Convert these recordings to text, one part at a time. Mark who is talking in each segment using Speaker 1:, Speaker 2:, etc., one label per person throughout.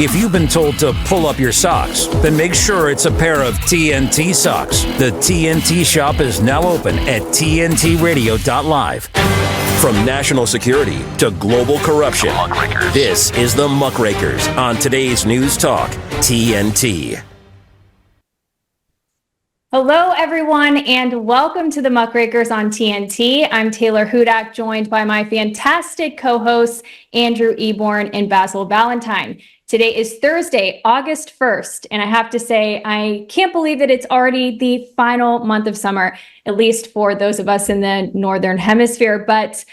Speaker 1: If you've been told to pull up your socks, then make sure it's a pair of TNT socks. The TNT shop is now open at tntradio.live. From national security to global corruption, this is the Muckrakers on today's News Talk, TNT.
Speaker 2: Hello, everyone, and welcome to the Muckrakers on TNT. I'm Taylor Hudak, joined by my fantastic co-hosts, Andrew Eborn and Basil Valentine. Today is Thursday, August 1st, and I have to say, I can't believe that it's already the final month of summer, at least for those of us in the Northern Hemisphere. But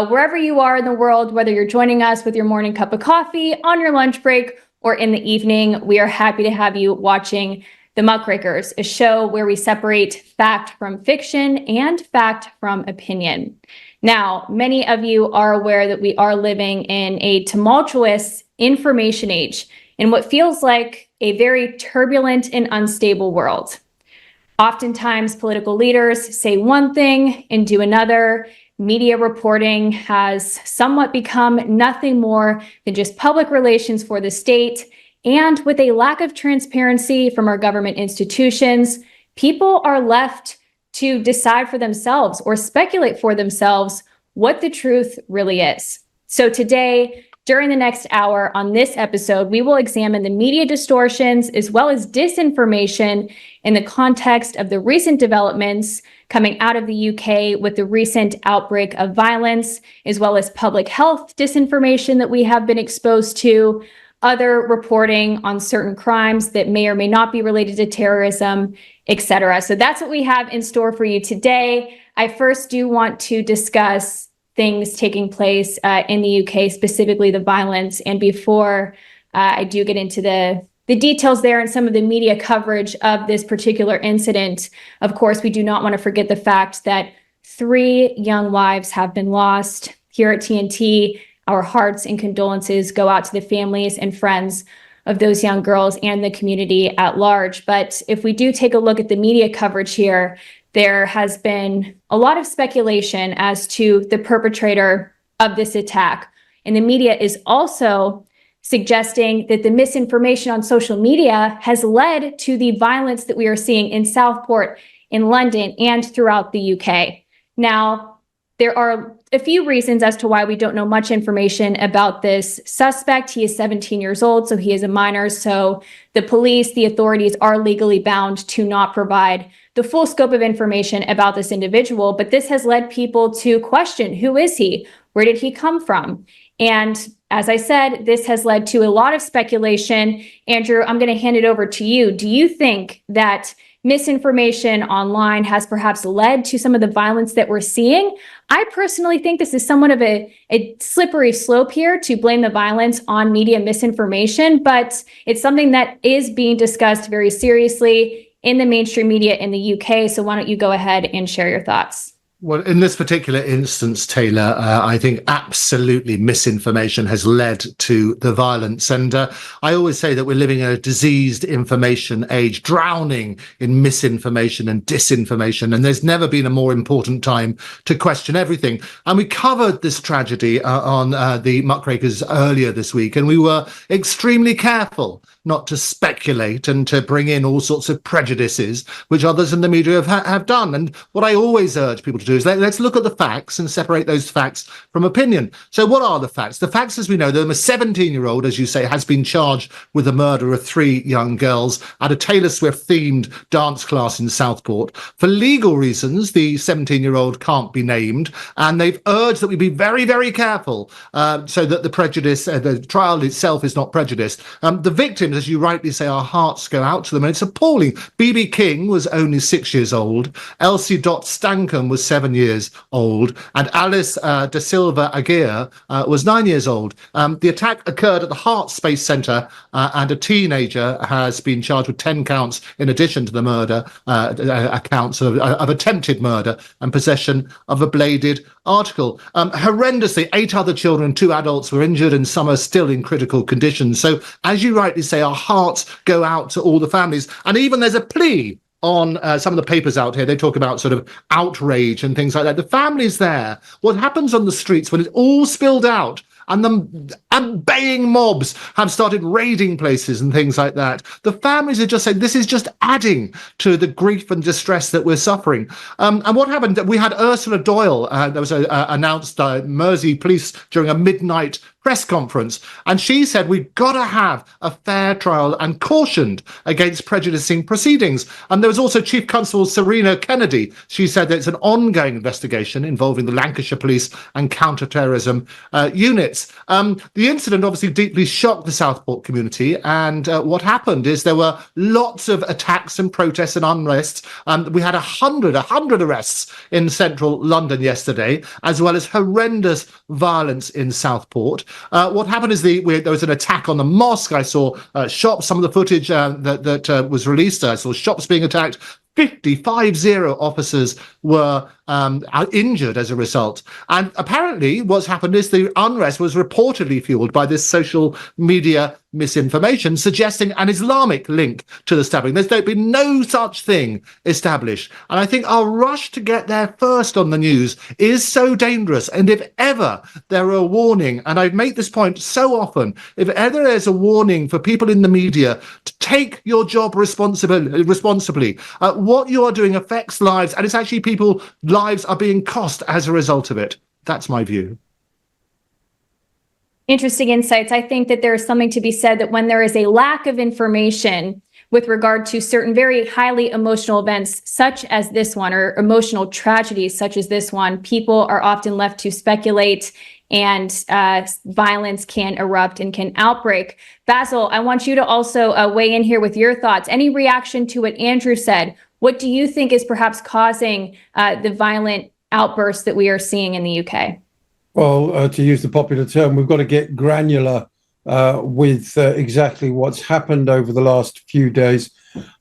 Speaker 2: wherever you are in the world, whether you're joining us with your morning cup of coffee, on your lunch break, or in the evening, we are happy to have you watching The Muckrakers, a show where we separate fact from fiction and fact from opinion. Now, many of you are aware that we are living in a tumultuous information age in what feels like a very turbulent and unstable world. Oftentimes, political leaders say one thing and do another. Media reporting has somewhat become nothing more than just public relations for the state. And with a lack of transparency from our government institutions, people are left to decide for themselves or speculate for themselves what the truth really is. So today, during the next hour on this episode, we will examine the media distortions as well as disinformation in the context of the recent developments coming out of the UK with the recent outbreak of violence, as well as public health disinformation that we have been exposed to, other reporting on certain crimes that may or may not be related to terrorism, etc. So that's what we have in store for you today. I first do want to discuss things taking place in the UK, specifically the violence. And before I do get into the details there and some of the media coverage of this particular incident, of course, we do not want to forget the fact that 3 young lives have been lost. Here at TNT, our hearts and condolences go out to the families and friends of those young girls and the community at large. But if we do take a look at the media coverage here, there has been a lot of speculation as to the perpetrator of this attack. And the media is also suggesting that the misinformation on social media has led to the violence that we are seeing in Southport, in London, and throughout the UK. Now, there are a few reasons as to why we don't know much information about this suspect. He is 17 years old, so he is a minor. So the police, the authorities are legally bound to not provide the full scope of information about this individual. But this has led people to question, who is he? Where did he come from? And as I said, this has led to a lot of speculation. Andrew, I'm going to hand it over to you. Do you think that misinformation online has perhaps led to some of the violence that we're seeing? I personally think this is somewhat of a slippery slope here to blame the violence on media misinformation, but it's something that is being discussed very seriously in the mainstream media in the UK. So why don't you go ahead and share your thoughts?
Speaker 3: Well, in this particular instance, Taylor, I think absolutely misinformation has led to the violence. And I always say that we're living in a diseased information age, drowning in misinformation and disinformation. And there's never been a more important time to question everything. And we covered this tragedy on the Muckrakers earlier this week, and we were extremely careful not to speculate and to bring in all sorts of prejudices, which others in the media have done. And what I always urge people to do is let's look at the facts and separate those facts from opinion. So what are the facts? The facts, as we know, that a 17-year-old, as you say, has been charged with the murder of 3 young girls at a Taylor Swift-themed dance class in Southport. For legal reasons, the 17-year-old can't be named, and they've urged that we be very, very careful so that the trial itself is not prejudiced. The victims, as you rightly say, our hearts go out to them, and it's appalling. B.B. King was only 6 years old. Elsie Dot Stankham was 7 years old, and Alice Da Silva Aguirre was 9 years old. The attack occurred at the Hart Space Centre, and a teenager has been charged with 10 counts in addition to the murder accounts of attempted murder and possession of a bladed article. Horrendously, 8 other children, 2 adults were injured, and some are still in critical condition. So, as you rightly say, our hearts go out to all the families. And even there's a plea on some of the papers out here. They talk about sort of outrage and things like that. The families there, what happens on the streets when it's all spilled out and the baying mobs have started raiding places and things like that. The families are just saying this is just adding to the grief and distress that we're suffering. And what happened? We had Ursula Doyle, that was announced Mersey police during a midnight press conference, and she said we've got to have a fair trial and cautioned against prejudicing proceedings. And there was also Chief Constable Serena Kennedy. She said that it's an ongoing investigation involving the Lancashire Police and counter-terrorism units. The incident obviously deeply shocked the Southport community, and what happened is there were lots of attacks and protests and unrest. We had 100 arrests in central London yesterday, as well as horrendous violence in Southport. What happened is there was an attack on the mosque. I saw shops, some of the footage that was released. I saw shops being attacked. 50 officers were injured as a result. And apparently what's happened is the unrest was reportedly fueled by this social media misinformation suggesting an Islamic link to the stabbing. There's been no such thing established. And I think our rush to get there first on the news is so dangerous. And if ever there are a warning, and I make this point so often, if ever there's a warning for people in the media to take your job responsibly, what you are doing affects lives, and it's actually people's lives are being cost as a result of it. That's my view.
Speaker 2: Interesting insights. I think that there is something to be said that when there is a lack of information with regard to certain very highly emotional events, such as this one, or emotional tragedies such as this one, people are often left to speculate, and violence can erupt and can outbreak. Basil, I want you to also weigh in here with your thoughts. Any reaction to what Andrew said? What do you think is perhaps causing the violent outbursts that we are seeing in the UK?
Speaker 4: Well, to use the popular term, we've got to get granular with exactly what's happened over the last few days.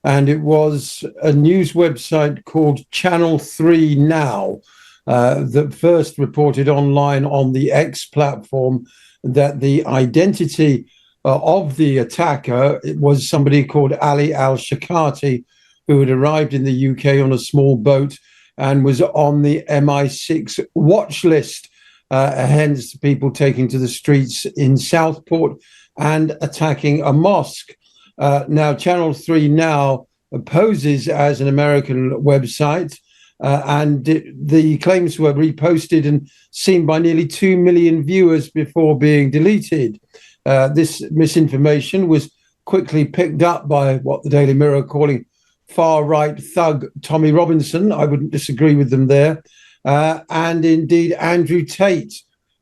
Speaker 4: And it was a news website called Channel 3 Now that first reported online on the X platform that the identity of the attacker was somebody called Ali al-Shakati, who had arrived in the UK on a small boat and was on the MI6 watch list. Hence people taking to the streets in Southport and attacking a mosque. Now, Channel 3 Now poses as an American website, and the claims were reposted and seen by nearly 2 million viewers before being deleted. This misinformation was quickly picked up by what the Daily Mirror are calling far-right thug Tommy Robinson. I wouldn't disagree with them there. And indeed Andrew Tate,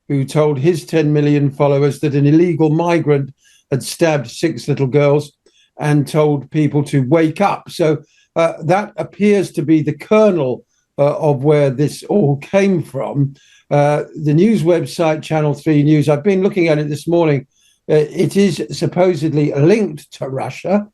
Speaker 4: who told his 10 million followers that an illegal migrant had stabbed 6 little girls and told people to wake up. So that appears to be the kernel of where this all came from. The news website, Channel 3 News, I've been looking at it this morning. It is supposedly linked to Russia.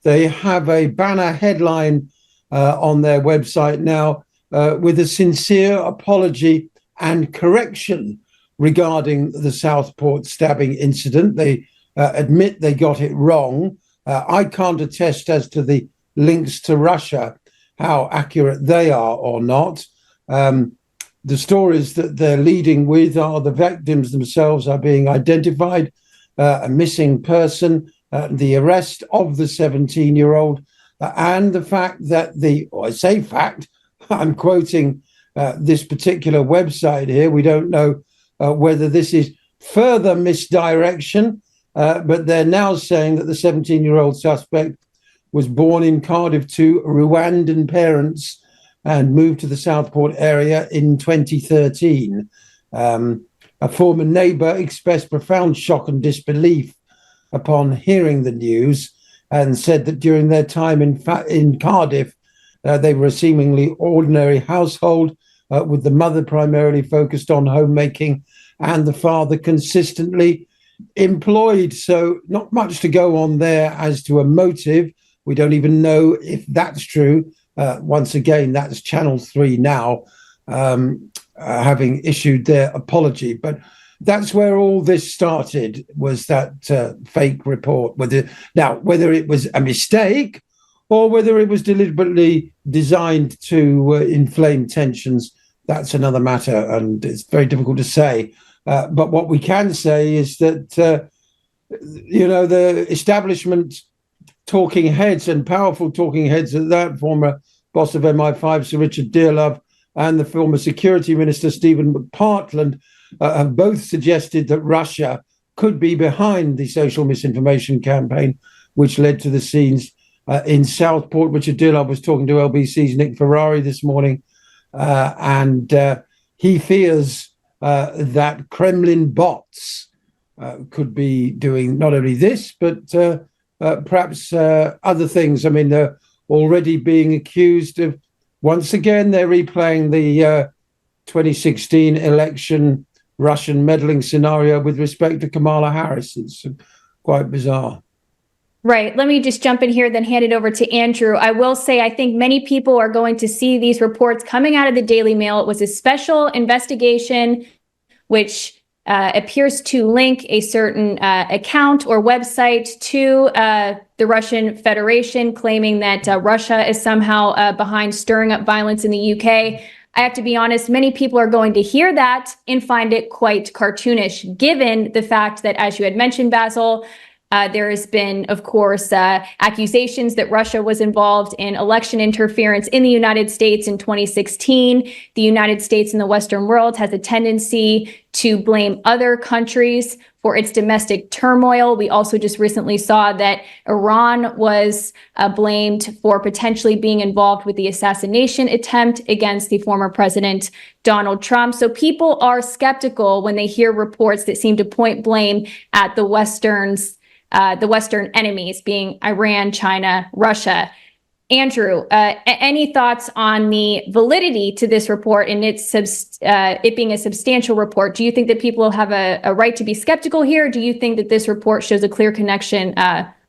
Speaker 4: They have a banner headline on their website now with a sincere apology and correction regarding the Southport stabbing incident. They admit they got it wrong. I can't attest as to the links to Russia, how accurate they are or not. The stories that they're leading with are the victims themselves are being identified, a missing person, the arrest of the 17-year-old, and the fact that I say fact, I'm quoting this particular website here. We don't know whether this is further misdirection, but they're now saying that the 17-year-old suspect was born in Cardiff to Rwandan parents and moved to the Southport area in 2013. A former neighbour expressed profound shock and disbelief upon hearing the news and said that during their time in Cardiff, they were a seemingly ordinary household, with the mother primarily focused on homemaking and the father consistently employed. So not much to go on there as to a motive. We don't even know if that's true. Once again, that's Channel 3 Now having issued their apology. But that's where all this started, was that fake report. Whether it was a mistake or whether it was deliberately designed to inflame tensions, that's another matter, and it's very difficult to say. But what we can say is that, the establishment talking heads and powerful talking heads of that, former boss of MI5, Sir Richard Dearlove, and the former security minister, Stephen McPartland, have both suggested that Russia could be behind the social misinformation campaign, which led to the scenes in Southport. Richard Dearlove was talking to LBC's Nick Ferrari this morning, and he fears that Kremlin bots could be doing not only this, but perhaps other things. I mean, they're already being accused of, once again, they're replaying the 2016 election Russian meddling scenario with respect to Kamala Harris. It's quite bizarre.
Speaker 2: Right. Let me just jump in here, then hand it over to Andrew. I will say, I think many people are going to see these reports coming out of the Daily Mail. It was a special investigation which appears to link a certain account or website to the Russian Federation, claiming that Russia is somehow behind stirring up violence in the UK. I have to be honest, many people are going to hear that and find it quite cartoonish, given the fact that, as you had mentioned, Basil, there has been, of course, accusations that Russia was involved in election interference in the United States in 2016. The United States and the Western world has a tendency to blame other countries for its domestic turmoil. We also just recently saw that Iran was blamed for potentially being involved with the assassination attempt against the former president, Donald Trump. So people are skeptical when they hear reports that seem to point blame at the Western enemies, being Iran, China, Russia. Andrew, any thoughts on the validity to this report and it being a substantial report? Do you think that people have a right to be skeptical here? Or do you think that this report shows a clear connection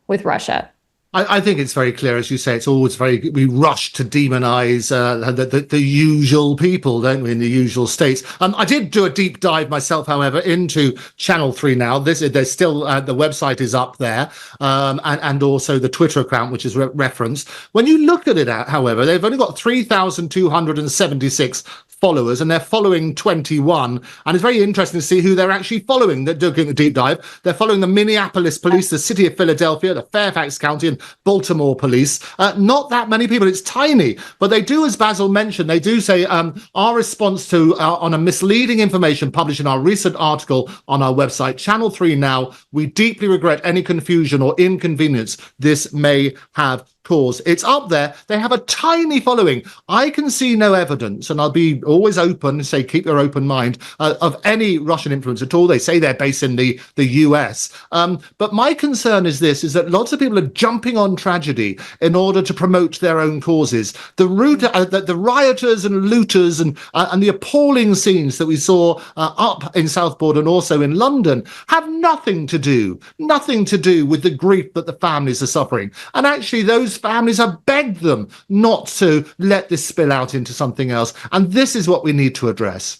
Speaker 2: with Russia?
Speaker 3: I think it's very clear, as you say. It's always we rush to demonize the usual people, don't we, in the usual states. I did do a deep dive myself, however, into Channel 3 now. There's still the website is up there, and also the Twitter account, which is referenced. When you look at it, however, they've only got 3,276 followers, and they're following 21. And it's very interesting to see who they're actually following. They're doing a deep dive. They're following the Minneapolis police, the city of Philadelphia, the Fairfax County, and Baltimore police. Not that many people. It's tiny. But they do, as Basil mentioned, they do say our response to on a misleading information published in our recent article on our website, Channel 3 Now, we deeply regret any confusion or inconvenience this may have caused. It's up there. They have a tiny following. I can see no evidence, and I'll be always open, say keep your open mind, of any Russian influence at all. They say they're based in the US. But my concern is this, is that lots of people are jumping on tragedy in order to promote their own causes. The rioters and looters and the appalling scenes that we saw up in Southport and also in London have nothing to do with the grief that the families are suffering. And actually, those families have begged them not to let this spill out into something else. And this is what we need to address.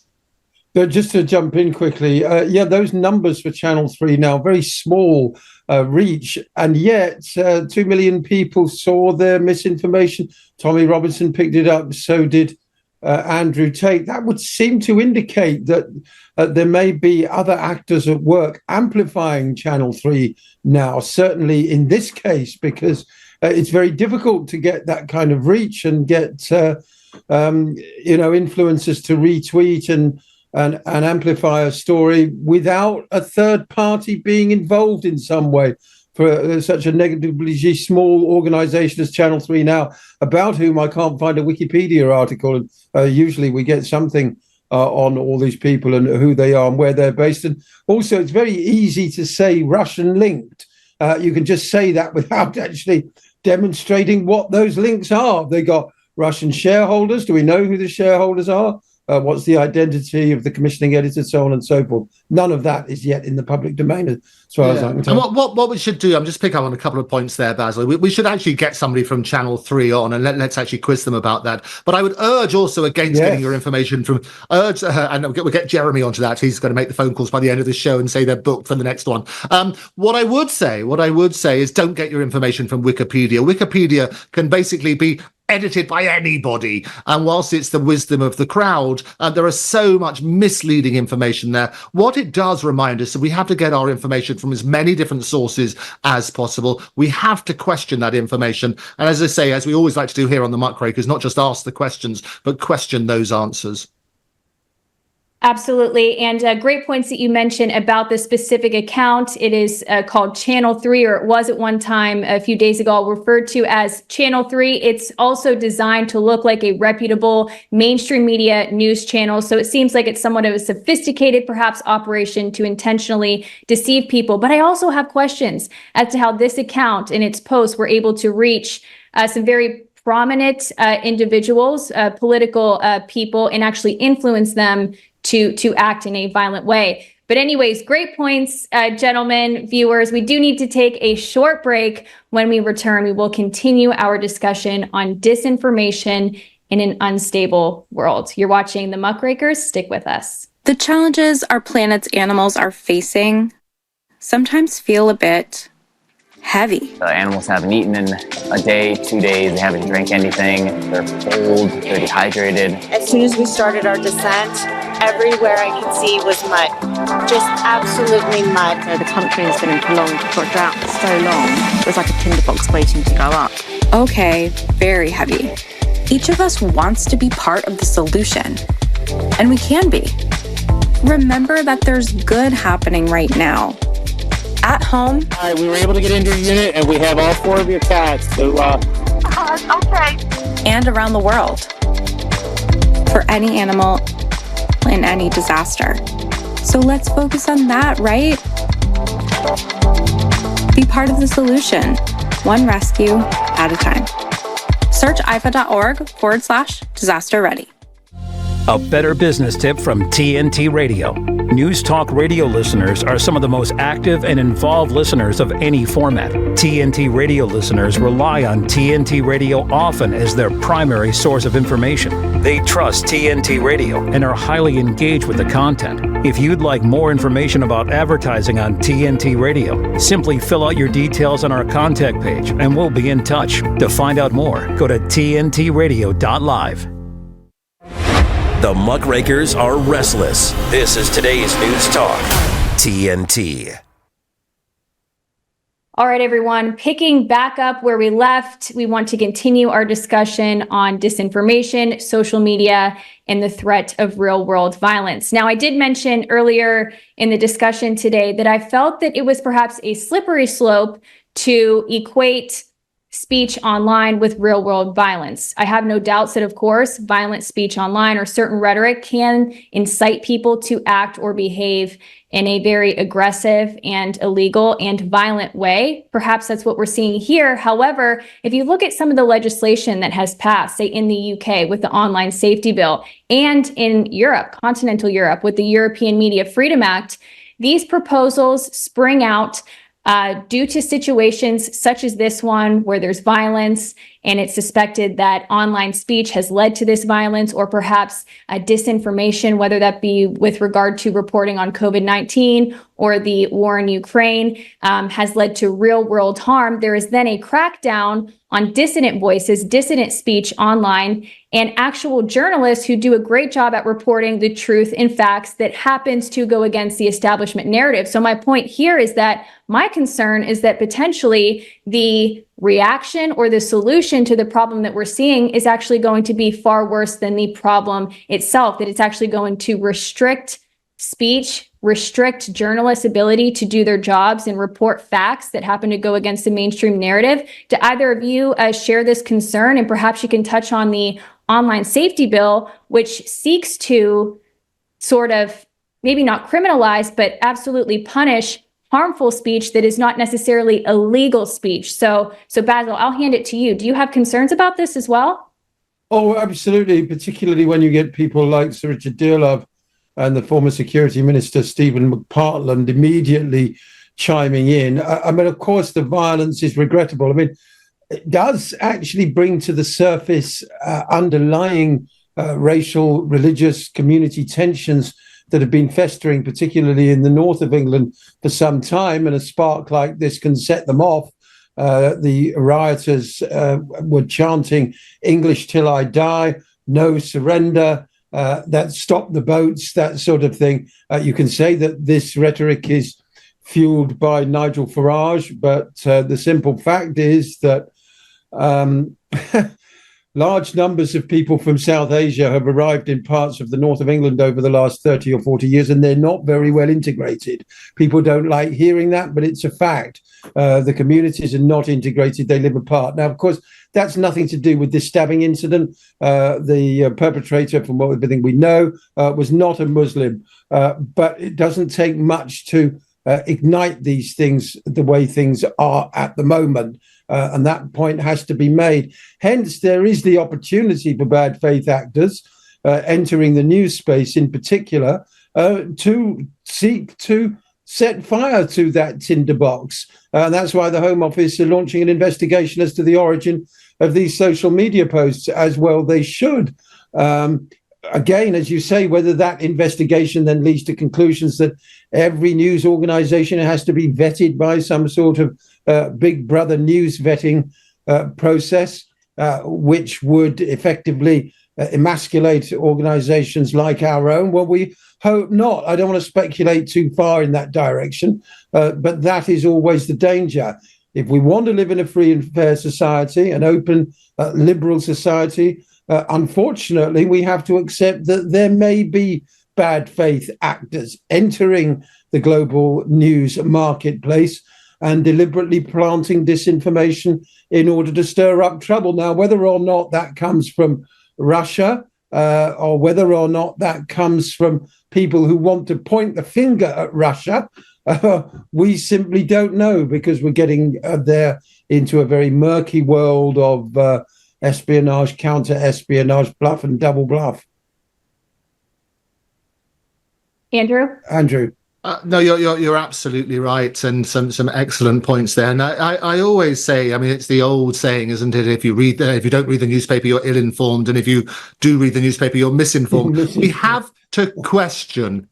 Speaker 4: But just to jump in quickly, those numbers for Channel 3 now, very small reach, and yet 2 million people saw their misinformation. Tommy Robinson picked it up, so did Andrew Tate. That would seem to indicate that there may be other actors at work amplifying Channel 3 now, certainly in this case, because it's very difficult to get that kind of reach and get influencers to retweet and amplify a story without a third party being involved in some way. For such a negatively small organization as Channel 3 Now, about whom I can't find a Wikipedia article. Usually we get something on all these people and who they are and where they're based. And also, it's very easy to say Russian linked. You can just say that without actually demonstrating what those links are. They got Russian shareholders. Do we know who the shareholders are? What's the identity of the commissioning editor, so on and so forth? None of that is yet in the public domain, as far as I can tell.
Speaker 3: And what we should do, I'm just picking up on a couple of points there, Basil. We should actually get somebody from Channel 3 on and let's actually quiz them about that. But I would urge also against getting your information from, and we'll get Jeremy onto that. He's going to make the phone calls by the end of the show and say they're booked for the next one. What I would say is don't get your information from Wikipedia. Wikipedia can basically be edited by anybody. And whilst it's the wisdom of the crowd, there is so much misleading information there. What it does remind us that we have to get our information from as many different sources as possible. We have to question that information. And as I say, as we always like to do here on the Muckrakers, not just ask the questions, but question those answers.
Speaker 2: Absolutely. And great points that you mentioned about the specific account. It is called Channel 3, or it was at one time a few days ago referred to as Channel 3. It's also designed to look like a reputable mainstream media news channel. So it seems like it's somewhat of a sophisticated, perhaps, operation to intentionally deceive people. But I also have questions as to how this account and its posts were able to reach some very prominent individuals, political people, and actually influence them to act in a violent way. But anyways, great points, gentlemen, viewers. We do need to take a short break. When we return, we will continue our discussion on disinformation in an unstable world. You're watching The Muckrakers. Stick with us.
Speaker 5: The challenges our planet's animals are facing sometimes feel a bit heavy.
Speaker 6: The animals haven't eaten in a day, 2 days. They haven't drank anything. They're cold. They're dehydrated.
Speaker 7: As soon as we started our descent, everywhere I could see was mud. Just absolutely mud.
Speaker 8: The country has been in prolonged drought for so long. It was like a tinderbox waiting to go up.
Speaker 5: Okay, very heavy. Each of us wants to be part of the solution, and we can be. Remember that there's good happening right now. At home.
Speaker 9: All right, we were able to get into your unit, and we have all 4 of your cats. So,
Speaker 7: Okay.
Speaker 5: And around the world. For any animal in any disaster. So let's focus on that, right? Be part of the solution, one rescue at a time. Search ifa.org/disaster ready.
Speaker 1: A better business tip from TNT Radio. News Talk Radio listeners are some of the most active and involved listeners of any format. TNT Radio listeners rely on TNT Radio often as their primary source of information. They trust TNT Radio and are highly engaged with the content. If you'd like more information about advertising on TNT Radio, simply fill out your details on our contact page and we'll be in touch. To find out more, go to tntradio.live. The Muckrakers are restless. This is today's News Talk, TNT.
Speaker 2: All right, everyone, picking back up where we left, we want to continue our discussion on disinformation, social media, and the threat of real-world violence. Now, I did mention earlier in the discussion today that I felt that it was perhaps a slippery slope to equate speech online with real-world violence. I have no doubts that, of course, violent speech online or certain rhetoric can incite people to act or behave in a very aggressive and illegal and violent way. Perhaps that's what we're seeing here. However, if you look at some of the legislation that has passed, say in the UK with the Online Safety Bill, and in Europe, continental Europe, with the European Media Freedom Act, these proposals spring out due to situations such as this one where there's violence and it's suspected that online speech has led to this violence, or perhaps disinformation, whether that be with regard to reporting on COVID-19 or the war in Ukraine, has led to real world harm. There is then a crackdown on dissident voices, dissident speech online, and actual journalists who do a great job at reporting the truth and facts that happens to go against the establishment narrative. So my point here is that my concern is that potentially the reaction or the solution to the problem that we're seeing is actually going to be far worse than the problem itself, that it's actually going to restrict speech, restrict journalists' ability to do their jobs and report facts that happen to go against the mainstream narrative. Do either of you share this concern? And perhaps you can touch on the Online Safety Bill, which seeks to sort of maybe not criminalize, but absolutely punish harmful speech that is not necessarily illegal speech. So Basil, I'll hand it to you. Do you have concerns about this as well?
Speaker 4: Oh, absolutely, particularly when you get people like Sir Richard Dearlove and the former Security Minister, Stephen McPartland, immediately chiming in. I mean, of course, the violence is regrettable. I mean, it does actually bring to the surface underlying racial, religious, community tensions that have been festering, particularly in the north of England, for some time. And a spark like this can set them off. The rioters were chanting "English till I die," "No surrender," that "stop the boats," that sort of thing. You can say that this rhetoric is fueled by Nigel Farage, but the simple fact is that large numbers of people from South Asia have arrived in parts of the north of England over the last 30 or 40 years, and they're not very well integrated. People don't like hearing that, but it's a fact. The communities are not integrated. They live apart. Now, of course, that's nothing to do with this stabbing incident. The perpetrator, from everything we know, was not a Muslim. But it doesn't take much to ignite these things the way things are at the moment. And that point has to be made. Hence, there is the opportunity for bad faith actors entering the news space in particular to seek to set fire to that tinderbox. And that's why the Home Office are launching an investigation as to the origin of these social media posts, as well they should. Again, as you say, whether that investigation then leads to conclusions that every news organization has to be vetted by some sort of big brother news vetting process, which would effectively emasculate organizations like our own. Well, we hope not. I don't want to speculate too far in that direction, but that is always the danger. If we want to live in a free and fair society, an open, liberal society, unfortunately, we have to accept that there may be bad faith actors entering the global news marketplace and deliberately planting disinformation in order to stir up trouble. Now, whether or not that comes from Russia or whether or not that comes from people who want to point the finger at Russia, we simply don't know, because we're getting there into a very murky world of espionage, counter-espionage, bluff and double bluff.
Speaker 2: Andrew?
Speaker 3: No, you're absolutely right, and some excellent points there. And I always say, I mean, it's the old saying, isn't it? If you don't read the newspaper, you're ill-informed, and if you do read the newspaper, you're misinformed. We have to question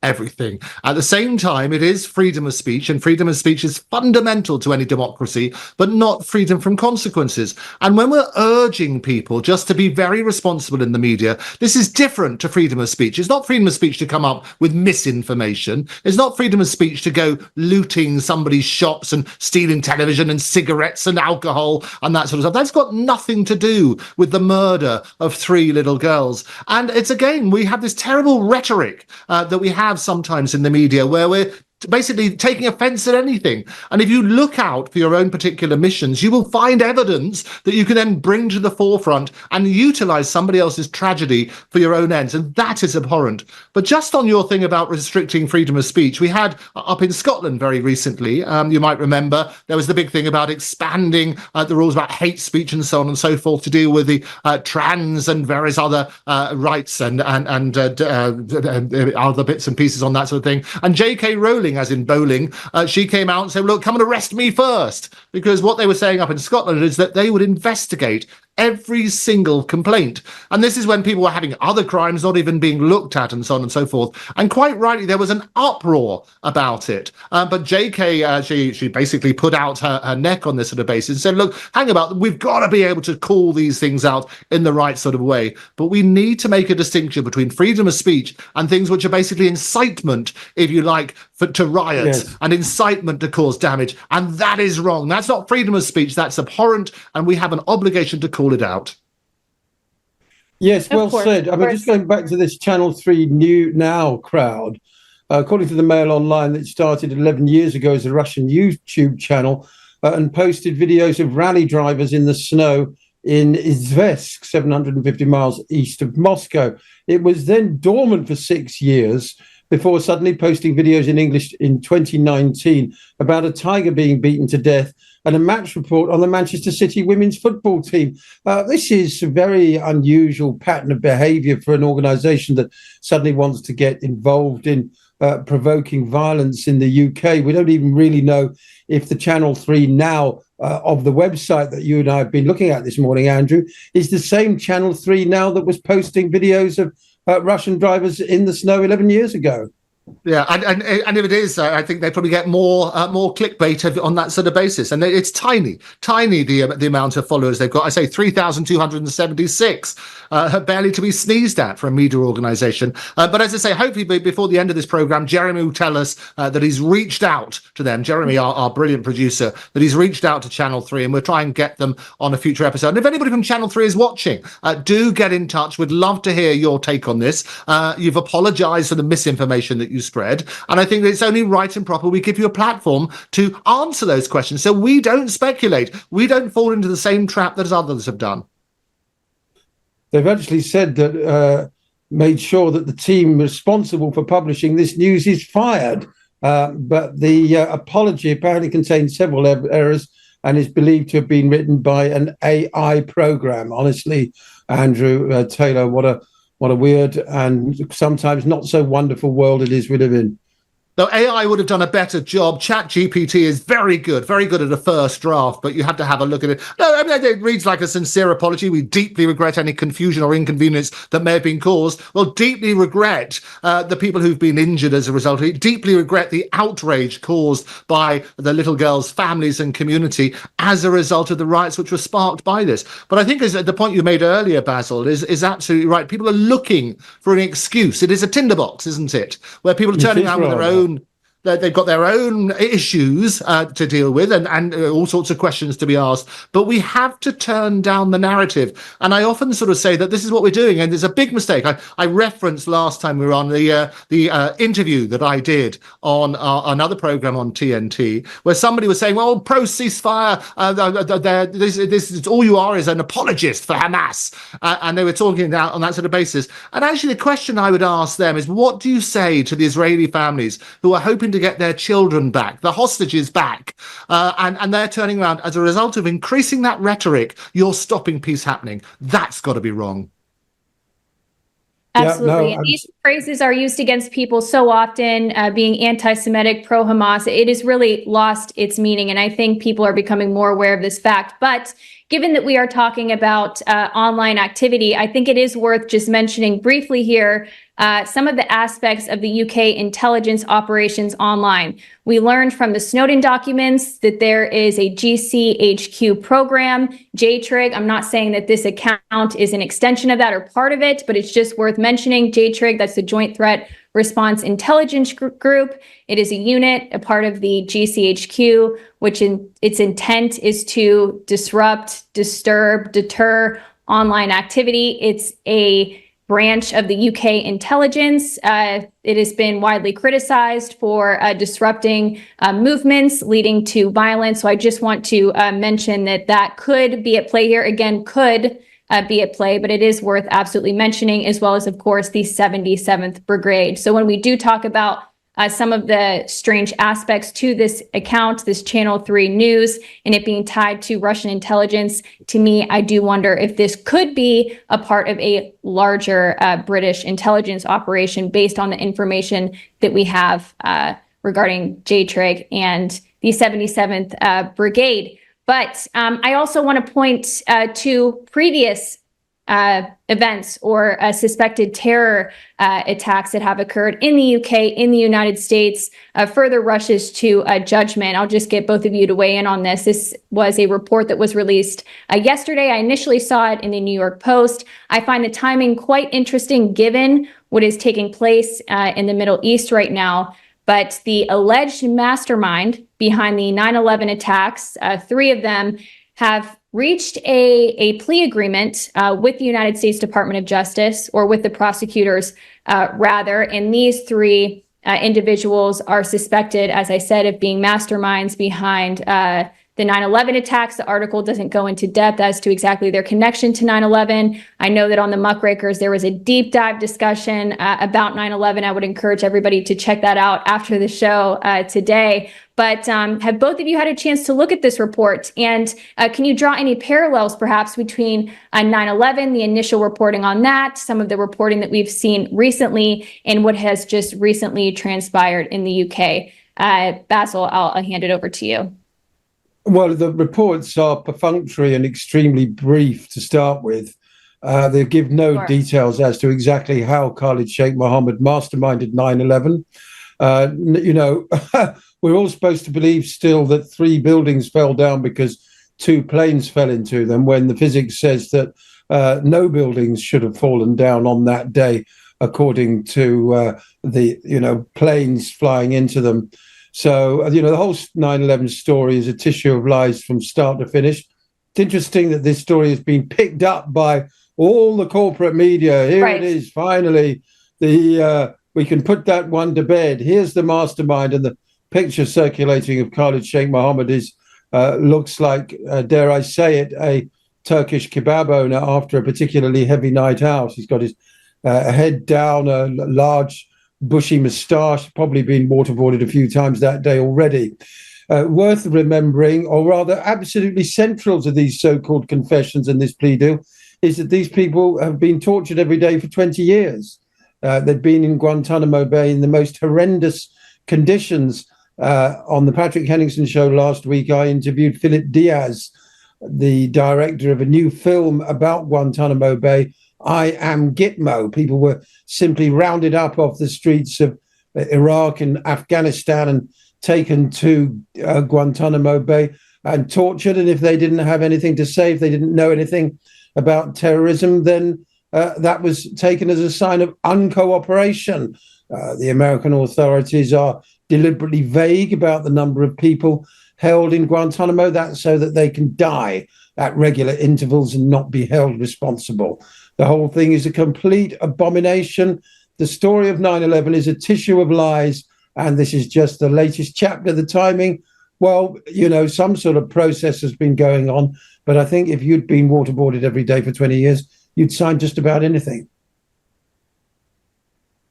Speaker 3: everything. At the same time, it is freedom of speech, and freedom of speech is fundamental to any democracy, but not freedom from consequences. And when we're urging people just to be very responsible in the media, this is different to freedom of speech. It's not freedom of speech to come up with misinformation. It's not freedom of speech to go looting somebody's shops and stealing television and cigarettes and alcohol and that sort of stuff. That's got nothing to do with the murder of 3 little girls. And it's, again, we have this terrible rhetoric that we have sometimes in the media where we're basically taking offense at anything. And if you look out for your own particular missions, you will find evidence that you can then bring to the forefront and utilize somebody else's tragedy for your own ends. And that is abhorrent. But just on your thing about restricting freedom of speech, we had up in Scotland very recently, you might remember, there was the big thing about expanding the rules about hate speech and so on and so forth to deal with the trans and various other rights and other bits and pieces on that sort of thing. And J.K. Rowling, as in bowling, she came out and said, look, come and arrest me first, because what they were saying up in Scotland is that they would investigate every single complaint. And this is when people were having other crimes not even being looked at and so on and so forth. And quite rightly, there was an uproar about it. But JK, she basically put out her neck on this sort of basis and said, look, hang about, we've got to be able to call these things out in the right sort of way. But we need to make a distinction between freedom of speech and things which are basically incitement, if you like, to riot, yes, and incitement to cause damage. And that is wrong. That's not freedom of speech. That's abhorrent. And we have an obligation to call it out.
Speaker 4: Yes, well said. I mean, just going back to this Channel 3 New Now crowd, according to the Mail Online, that started 11 years ago as a Russian YouTube channel and posted videos of rally drivers in the snow in Izhevsk, 750 miles east of Moscow. It was then dormant for 6 years before suddenly posting videos in English in 2019 about a tiger being beaten to death and a match report on the Manchester City women's football team. This is a very unusual pattern of behaviour for an organisation that suddenly wants to get involved in provoking violence in the UK. We don't even really know if the Channel 3 Now of the website that you and I have been looking at this morning, Andrew, is the same Channel 3 Now that was posting videos of Russian drivers in the snow 11 years ago.
Speaker 3: Yeah, and if it is, I think they probably get more clickbait on that sort of basis, and it's tiny the amount of followers they've got. I say 3,276, barely to be sneezed at for a media organisation. But as I say, hopefully before the end of this programme, Jeremy will tell us that he's reached out to them. Jeremy, our brilliant producer, that he's reached out to Channel 3, and we'll try and get them on a future episode. And if anybody from Channel 3 is watching, do get in touch. We'd love to hear your take on this. You've apologised for the misinformation that you spread, and I think it's only right and proper we give you a platform to answer those questions so we don't speculate, we don't fall into the same trap that others have done.
Speaker 4: They've actually said that made sure that the team responsible for publishing this news is fired, but the apology apparently contains several errors and is believed to have been written by an AI program. Honestly, Andrew, Taylor, what a weird and sometimes not so wonderful world it is we live in.
Speaker 3: Though AI would have done a better job. ChatGPT is very good at a first draft, but you have to have a look at it. No, I mean, it reads like a sincere apology. We deeply regret any confusion or inconvenience that may have been caused. We'll deeply regret the people who've been injured as a result of it. Deeply regret the outrage caused by the little girls' families and community as a result of the riots which were sparked by this. But I think as the point you made earlier, Basil, is absolutely right. People are looking for an excuse. It is a tinderbox, isn't it? Where people are turning around with their own. They've got their own issues to deal with and all sorts of questions to be asked. But we have to turn down the narrative. And I often sort of say that this is what we're doing. And there's a big mistake. I referenced last time we were on the interview that I did on another program on TNT, where somebody was saying, well, pro-ceasefire, this is all you are is an apologist for Hamas. And they were talking on that sort of basis. And actually, the question I would ask them is, what do you say to the Israeli families who are hoping to get their children back, the hostages back, and they're turning around as a result of increasing that rhetoric? You're stopping peace happening. That's got to be wrong.
Speaker 2: Absolutely. Yeah, no, these phrases are used against people so often, being anti-Semitic, pro-Hamas. It has really lost its meaning, and I think people are becoming more aware of this fact. But given that we are talking about online activity, I think it is worth just mentioning briefly here some of the aspects of the UK intelligence operations online. We learned from the Snowden documents that there is a GCHQ program, JTRIG. I'm not saying that this account is an extension of that or part of it, but it's just worth mentioning. JTRIG, that's the Joint Threat Response Intelligence Group. It is a unit, a part of the GCHQ, which its intent is to disrupt, disturb, deter online activity. It's a branch of the UK intelligence. It has been widely criticized for disrupting movements leading to violence. So I just want to mention that could be at play here. Again, could be at play, but it is worth absolutely mentioning, as well as, of course, the 77th Brigade. So when we do talk about some of the strange aspects to this account, this Channel 3 news, and it being tied to Russian intelligence, to me, I do wonder if this could be a part of a larger British intelligence operation based on the information that we have regarding JTRIG and the 77th Brigade. But I also want to point to previous events or suspected terror attacks that have occurred in the UK, in the United States, further rushes to judgment. I'll just get both of you to weigh in on this. This was a report that was released yesterday. I initially saw it in the New York Post. I find the timing quite interesting given what is taking place in the Middle East right now. But the alleged mastermind behind the 9/11 attacks, three of them have reached a plea agreement with the United States Department of Justice, or with the prosecutors, rather. And these three individuals are suspected, as I said, of being masterminds behind the 9/11 attacks. The article doesn't go into depth as to exactly their connection to 9/11. I know that on the Muckrakers, there was a deep dive discussion about 9/11. I would encourage everybody to check that out after the show today. But have both of you had a chance to look at this report? And can you draw any parallels perhaps between 9/11, the initial reporting on that, some of the reporting that we've seen recently, and what has just recently transpired in the UK? Basil, I'll hand it over to you.
Speaker 4: Well, the reports are perfunctory and extremely brief to start with. They give no details as to exactly how Khalid Sheikh Mohammed masterminded 9/11. We're all supposed to believe still that 3 buildings fell down because 2 planes fell into them, when the physics says that no buildings should have fallen down on that day, according to the planes flying into them. So the whole 9/11 story is a tissue of lies from start to finish. It's interesting that this story has been picked up by all the corporate media. Here it is, finally. We can put that one to bed. Here's the mastermind, and the picture circulating of Khalid Sheikh Mohammed looks like, dare I say it, a Turkish kebab owner after a particularly heavy night out. He's got his head down, a large bushy moustache, probably been waterboarded a few times that day already. Worth remembering, or rather absolutely central to these so-called confessions and this plea deal, is that these people have been tortured every day for 20 years. They've been in Guantánamo Bay in the most horrendous conditions. On the Patrick Henningsen show last week, I interviewed Philip Diaz, the director of a new film about Guantánamo Bay, I Am Gitmo. People were simply rounded up off the streets of Iraq and Afghanistan and taken to Guantánamo Bay and tortured. And if they didn't have anything to say, if they didn't know anything about terrorism, then that was taken as a sign of uncooperation. The American authorities are deliberately vague about the number of people held in Guantánamo, that's so that they can die at regular intervals and not be held responsible. The whole thing is a complete abomination. The story of 9/11 is a tissue of lies, and this is just the latest chapter. The timing, well, some sort of process has been going on, but I think if you'd been waterboarded every day for 20 years, you'd sign just about anything.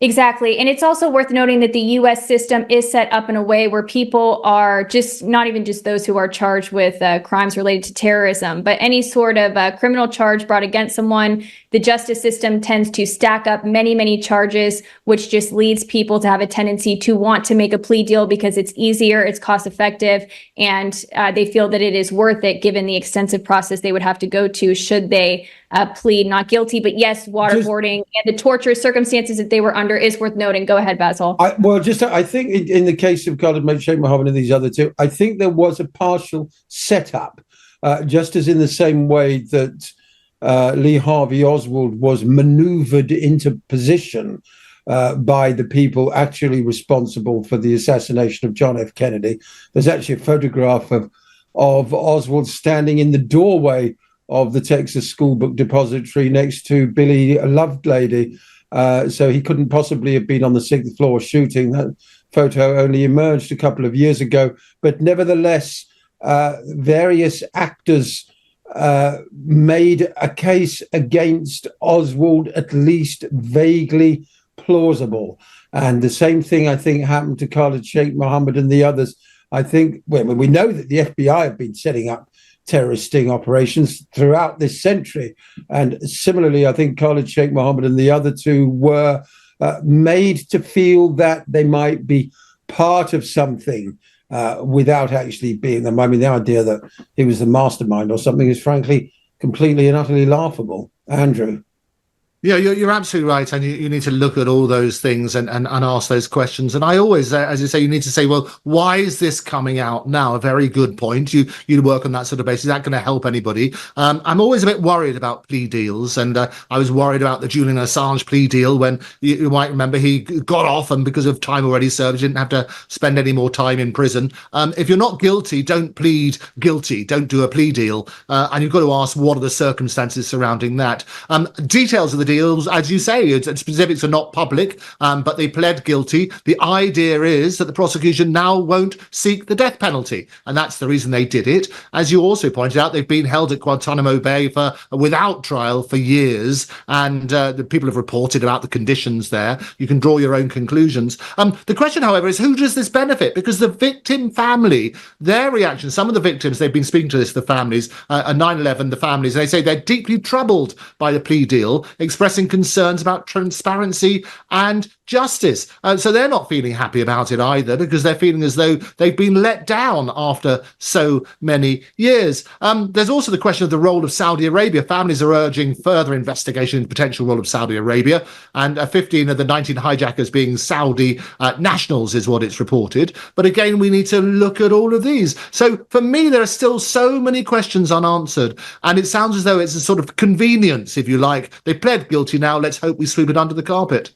Speaker 2: Exactly. And it's also worth noting that the U.S. system is set up in a way where people are just not even just those who are charged with crimes related to terrorism, but any sort of criminal charge brought against someone. The justice system tends to stack up many, many charges, which just leads people to have a tendency to want to make a plea deal because it's easier, it's cost effective, and they feel that it is worth it given the extensive process they would have to go to should they plead not guilty. But yes, waterboarding and the torturous circumstances that they were under is worth noting. Go ahead, Basil.
Speaker 4: I think in the case of Khalid Sheikh Mohammed and these other 2, I think there was a partial setup, just as in the same way that Lee Harvey Oswald was maneuvered into position by the people actually responsible for the assassination of John F. Kennedy. There's actually a photograph of Oswald standing in the doorway of the Texas School Book Depository next to Billy Lovelady. So he couldn't possibly have been on the 6th floor shooting. That photo only emerged a couple of years ago. But nevertheless, various actors made a case against Oswald, at least vaguely plausible. And the same thing, I think, happened to Khalid Sheikh Mohammed and the others. I think, well, we know that the FBI have been setting up terrorist sting operations throughout this century. And similarly, I think Khalid Sheikh Mohammed and the other 2 were made to feel that they might be part of something without actually being them. I mean, the idea that he was the mastermind or something is frankly completely and utterly laughable. Andrew.
Speaker 3: Yeah, you're absolutely right. And you need to look at all those things and ask those questions. And I always, as you say, you need to say, well, why is this coming out now? A very good point. You work on that sort of basis. Is that going to help anybody? I'm always a bit worried about plea deals. And I was worried about the Julian Assange plea deal when you might remember he got off and because of time already served, didn't have to spend any more time in prison. If you're not guilty, don't plead guilty. Don't do a plea deal. And you've got to ask, what are the circumstances surrounding that? Details of the deals, as you say, specifics are not public, but they pled guilty. The idea is that the prosecution now won't seek the death penalty, and that's the reason they did it. As you also pointed out, they've been held at Guantánamo Bay without trial for years, and the people have reported about the conditions there. You can draw your own conclusions. The question, however, is who does this benefit? Because the victim family, their reaction, some of the victims, they've been speaking to this, the families, 9/11, the families, they say they're deeply troubled by the plea deal, expressing concerns about transparency and justice. So they're not feeling happy about it either, because they're feeling as though they've been let down after so many years. There's also the question of the role of Saudi Arabia. Families are urging further investigation into the potential role of Saudi Arabia, and 15 of the 19 hijackers being Saudi nationals is what it's reported. But again, we need to look at all of these. So for me, there are still so many questions unanswered, and it sounds as though it's a sort of convenience, if you like. They pled guilty, now let's hope we sweep it under the carpet.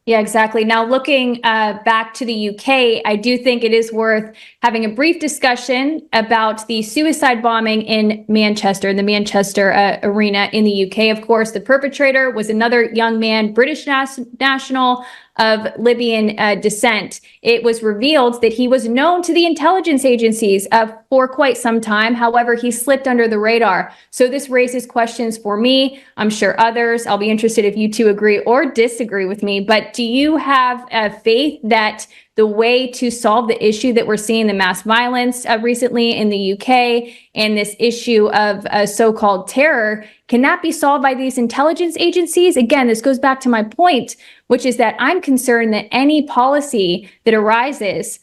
Speaker 2: Yeah, exactly. Now, looking back to the UK, I do think it is worth having a brief discussion about the suicide bombing in Manchester, in the Manchester arena in the UK. Of course, the perpetrator was another young man, British national of Libyan descent. It was revealed that he was known to the intelligence agencies for quite some time. However, he slipped under the radar. So this raises questions for me. I'm sure others. I'll be interested if you two agree or disagree with me. But do you have faith that the way to solve the issue that we're seeing, the mass violence recently in the UK, and this issue of so-called terror, can that be solved by these intelligence agencies? Again, this goes back to my point, which is that I'm concerned that any policy that arises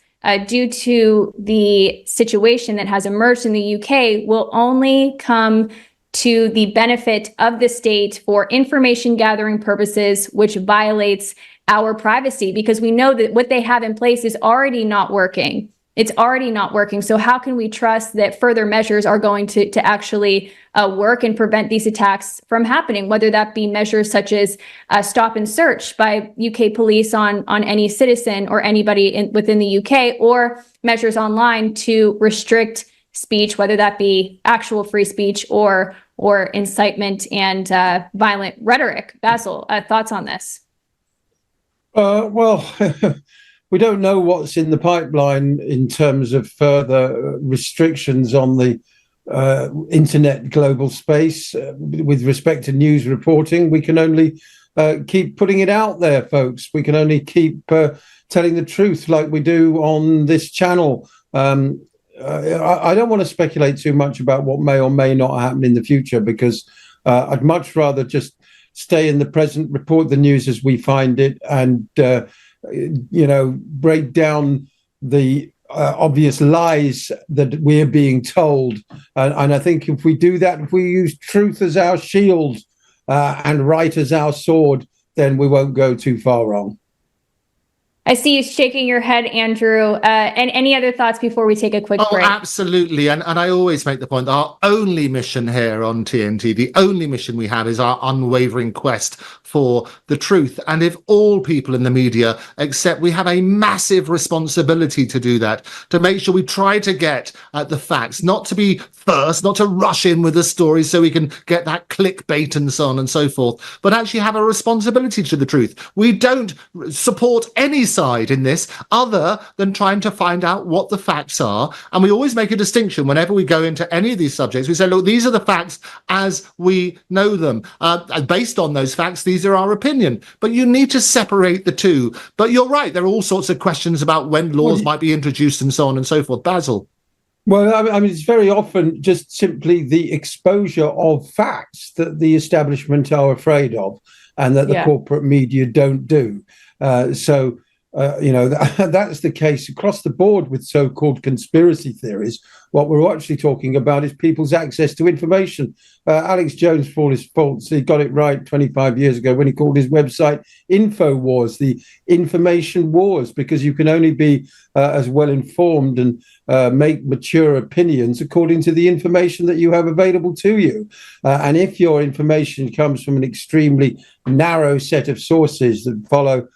Speaker 2: due to the situation that has emerged in the UK will only come to the benefit of the state for information gathering purposes, which violates our privacy, because we know that what they have in place is already not working. It's already not working. So how can we trust that further measures are going to actually work and prevent these attacks from happening, whether that be measures such as stop and search by UK police on any citizen or anybody within the UK, or measures online to restrict speech, whether that be actual free speech or incitement and violent rhetoric. Basil, thoughts on this?
Speaker 4: Well, we don't know what's in the pipeline in terms of further restrictions on the internet global space with respect to news reporting. We can only keep putting it out there, folks. We can only keep telling the truth like we do on this channel. I don't want to speculate too much about what may or may not happen in the future, because I'd much rather just stay in the present, report the news as we find it, and break down the obvious lies that we're being told. And I think if we do that, if we use truth as our shield and right as our sword, then we won't go too far wrong.
Speaker 2: I see you shaking your head, Andrew. And any other thoughts before we take a quick break?
Speaker 3: Absolutely. And I always make the point that our only mission here on TNT, the only mission we have, is our unwavering quest for the truth. And if all people in the media accept, we have a massive responsibility to do that, to make sure we try to get at the facts, not to be first, not to rush in with the story so we can get that clickbait and so on and so forth, but actually have a responsibility to the truth. We don't support any side in this other than trying to find out what the facts are. And we always make a distinction whenever we go into any of these subjects. We say, look, these are the facts as we know them. Based on those facts, these are our opinion. But you need to separate the two. But you're right, there are all sorts of questions about when laws might be introduced and so on and so forth. Basil?
Speaker 4: Well, I mean, it's very often just simply the exposure of facts that the establishment are afraid of and that the corporate media don't do. That's the case across the board with so-called conspiracy theories. What we're actually talking about is people's access to information. Alex Jones, for all his faults, he got it right 25 years ago when he called his website InfoWars, the information wars, because you can only be as well informed and make mature opinions according to the information that you have available to you. And if your information comes from an extremely narrow set of sources that follow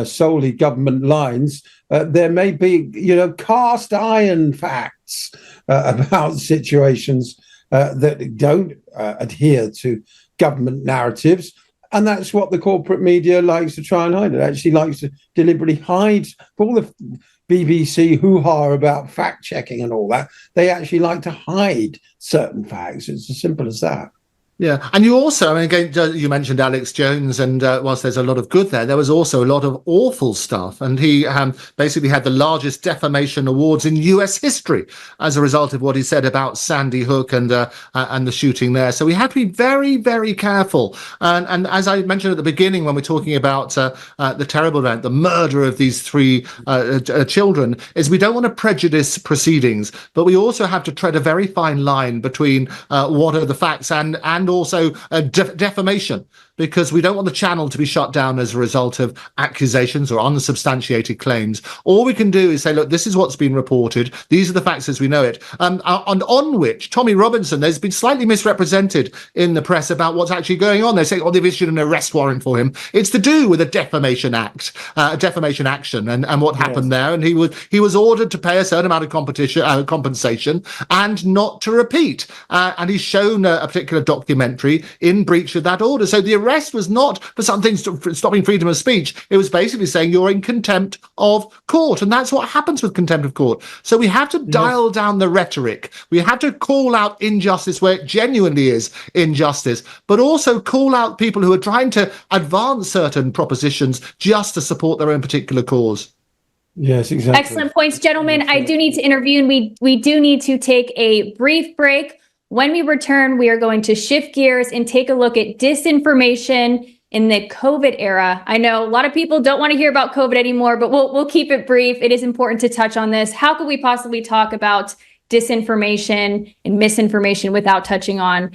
Speaker 4: solely government lines, there may be, cast iron facts about situations that don't adhere to government narratives. And that's what the corporate media likes to try and hide. It actually likes to deliberately hide all the BBC hoo-ha about fact-checking and all that. They actually like to hide certain facts. It's as simple as that.
Speaker 3: Yeah, and you also, I mean, again, you mentioned Alex Jones, and whilst there's a lot of good there was also a lot of awful stuff. And he basically had the largest defamation awards in US history as a result of what he said about Sandy Hook and the shooting there. So we have to be very, very careful. And as I mentioned at the beginning, when we're talking about the terrible event, the murder of these three children, is we don't want to prejudice proceedings, but we also have to tread a very fine line between what are the facts and also defamation, because we don't want the channel to be shut down as a result of accusations or unsubstantiated claims. All we can do is say, look, this is what's been reported. These are the facts as we know it. And on which Tommy Robinson has been slightly misrepresented in the press about what's actually going on. They say, oh, they've issued an arrest warrant for him. It's to do with a defamation act, defamation action, and what happened there. And he was ordered to pay a certain amount of compensation and not to repeat. And he's shown a particular documentary in breach of that order. So the arrest was not for something stopping freedom of speech. It was basically saying you're in contempt of court. And that's what happens with contempt of court. So we have to dial down the rhetoric. We have to call out injustice where it genuinely is injustice, but also call out people who are trying to advance certain propositions just to support their own particular cause.
Speaker 4: Yes, exactly.
Speaker 2: Excellent points, gentlemen. I do need to intervene. We do need to take a brief break. When we return, we are going to shift gears and take a look at disinformation in the COVID era. I know a lot of people don't want to hear about COVID anymore, but we'll keep it brief. It is important to touch on this. How could we possibly talk about disinformation and misinformation without touching on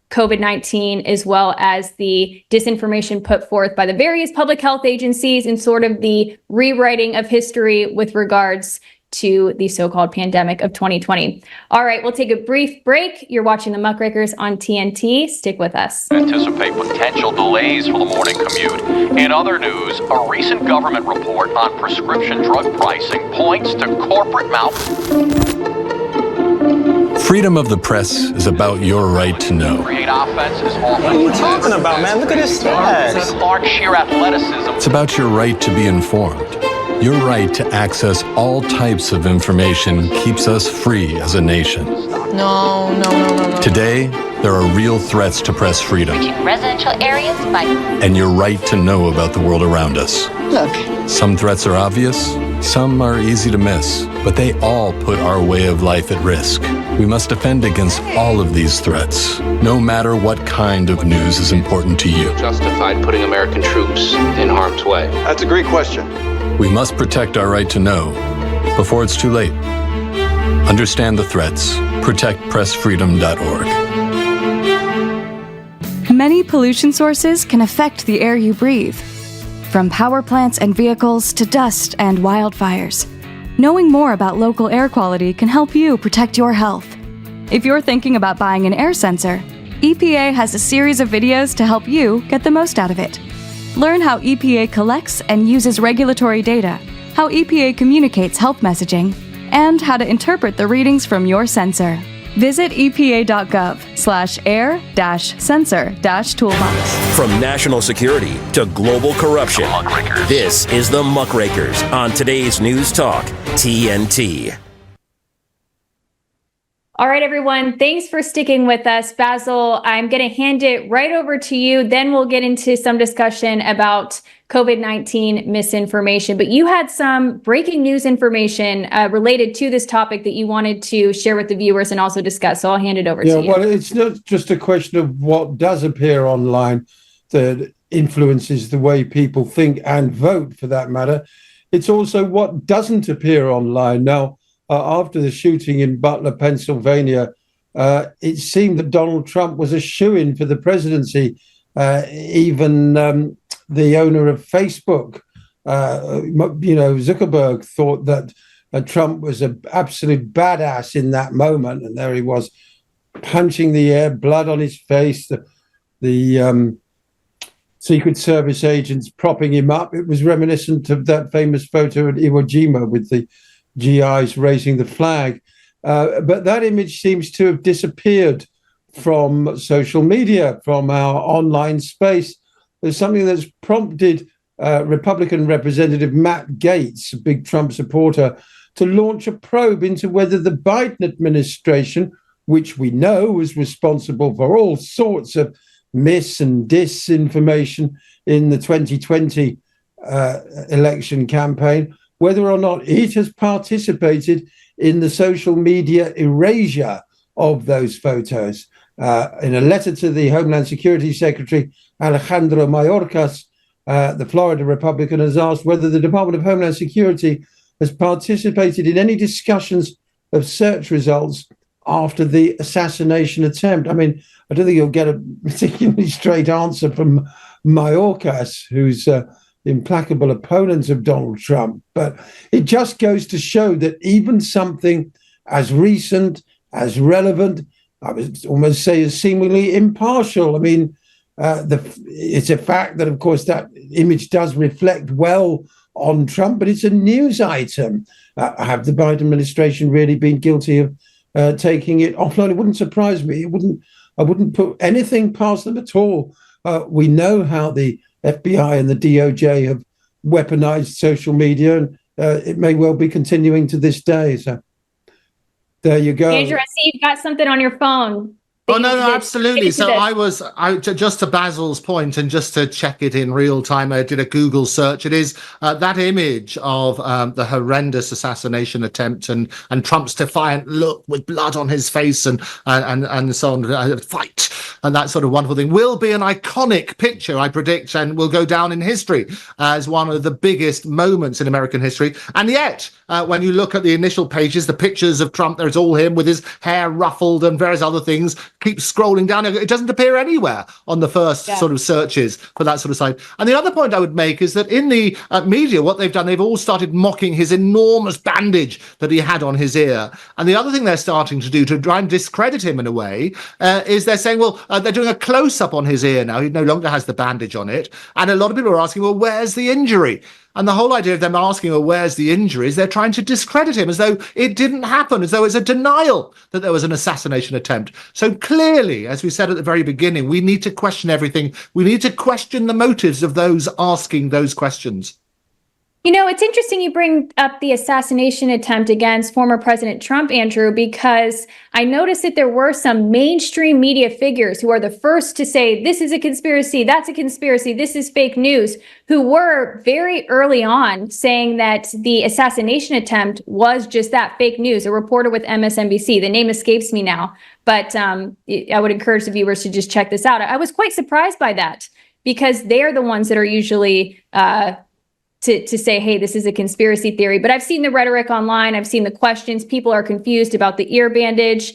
Speaker 2: COVID-19, as well as the disinformation put forth by the various public health agencies and sort of the rewriting of history with regards to the so-called pandemic of 2020. All right, we'll take a brief break. You're watching the Muckrakers on TNT. Stick with us.
Speaker 10: Anticipate potential delays for the morning commute. In other news, a recent government report on prescription drug pricing points to corporate
Speaker 11: Freedom of the press is about your right to know.
Speaker 10: Create offenses. What
Speaker 9: are you talking about, man? Look at his stats.
Speaker 10: Clark sheer athleticism.
Speaker 11: It's about your right to be informed. Your right to access all types of information keeps us free as a nation.
Speaker 12: No.
Speaker 11: Today, there are real threats to press freedom.
Speaker 12: Residential areas by...
Speaker 11: And your right to know about the world around us.
Speaker 12: Look.
Speaker 11: Some threats are obvious, some are easy to miss, but they all put our way of life at risk. We must defend against all of these threats, no matter what kind of news is important to you.
Speaker 13: Justified putting American troops in harm's way?
Speaker 14: That's a great question.
Speaker 11: We must protect our right to know before it's too late. Understand the threats. ProtectPressFreedom.org.
Speaker 15: Many pollution sources can affect the air you breathe, from power plants and vehicles to dust and wildfires. Knowing more about local air quality can help you protect your health. If you're thinking about buying an air sensor, EPA has a series of videos to help you get the most out of it. Learn how EPA collects and uses regulatory data, how EPA communicates health messaging, and how to interpret the readings from your sensor. Visit epa.gov/air-sensor-toolbox.
Speaker 1: From national security to global corruption, this is the Muckrakers on today's News Talk, TNT.
Speaker 2: All right, everyone. Thanks for sticking with us. Basil, I'm going to hand it right over to you. Then we'll get into some discussion about COVID-19 misinformation. But you had some breaking news information related to this topic that you wanted to share with the viewers and also discuss. So I'll hand it over to you.
Speaker 4: Yeah, well, it's not just a question of what does appear online that influences the way people think and vote, for that matter. It's also what doesn't appear online. Now, after the shooting in Butler, Pennsylvania, it seemed that Donald Trump was a shoo-in for the presidency. Even the owner of Facebook, Zuckerberg, thought that Trump was an absolute badass in that moment. And there he was, punching the air, blood on his face, the Secret Service agents propping him up. It was reminiscent of that famous photo at Iwo Jima with the GIs raising the flag. But that image seems to have disappeared from social media, from our online space. There's something that's prompted Republican Representative Matt Gaetz, a big Trump supporter, to launch a probe into whether the Biden administration which we know was responsible for all sorts of mis and disinformation in the 2020 election campaign, whether or not it has participated in the social media erasure of those photos. In a letter to the Homeland Security Secretary, Alejandro Mayorkas, the Florida Republican, has asked whether the Department of Homeland Security has participated in any discussions of search results after the assassination attempt. I mean, I don't think you'll get a particularly straight answer from Mayorkas, who's implacable opponent of Donald Trump. But it just goes to show that even something as recent, as relevant, I would almost say as seemingly impartial. I mean, it's a fact that, of course, that image does reflect well on Trump, but it's a news item. Have the Biden administration really been guilty of taking it offline? It wouldn't surprise me. I wouldn't put anything past them at all. We know how the FBI and the DOJ have weaponized social media, and it may well be continuing to this day. So there you go.
Speaker 2: Andrew, I see you've got something on your phone.
Speaker 3: Oh, no, absolutely. So just to Basil's point, and just to check it in real time, I did a Google search. It is that image of the horrendous assassination attempt and Trump's defiant look with blood on his face and so on, fight, and that sort of wonderful thing will be an iconic picture, I predict, and will go down in history as one of the biggest moments in American history. And yet, when you look at the initial pages, the pictures of Trump, there's all him with his hair ruffled and various other things. Keep scrolling down. It doesn't appear anywhere on the first sort of searches for that sort of site. And the other point I would make is that in the media, what they've done, they've all started mocking his enormous bandage that he had on his ear. And the other thing they're starting to do to try and discredit him in a way is they're saying, well, they're doing a close-up on his ear now. He no longer has the bandage on it. And a lot of people are asking, well, where's the injury? And the whole idea of them asking, well, where's the injury, is they're trying to discredit him as though it didn't happen, as though it's a denial that there was an assassination attempt. So clearly, as we said at the very beginning, we need to question everything. We need to question the motives of those asking those questions.
Speaker 2: You know, it's interesting you bring up the assassination attempt against former President Trump, Andrew, because I noticed that there were some mainstream media figures who are the first to say, this is a conspiracy, that's a conspiracy, this is fake news, who were very early on saying that the assassination attempt was just that, fake news. A reporter with MSNBC, the name escapes me now, but I would encourage the viewers to just check this out. I was quite surprised by that, because they're the ones that are usually to say, hey, this is a conspiracy theory. But I've seen the rhetoric online. I've seen the questions. People are confused about the ear bandage.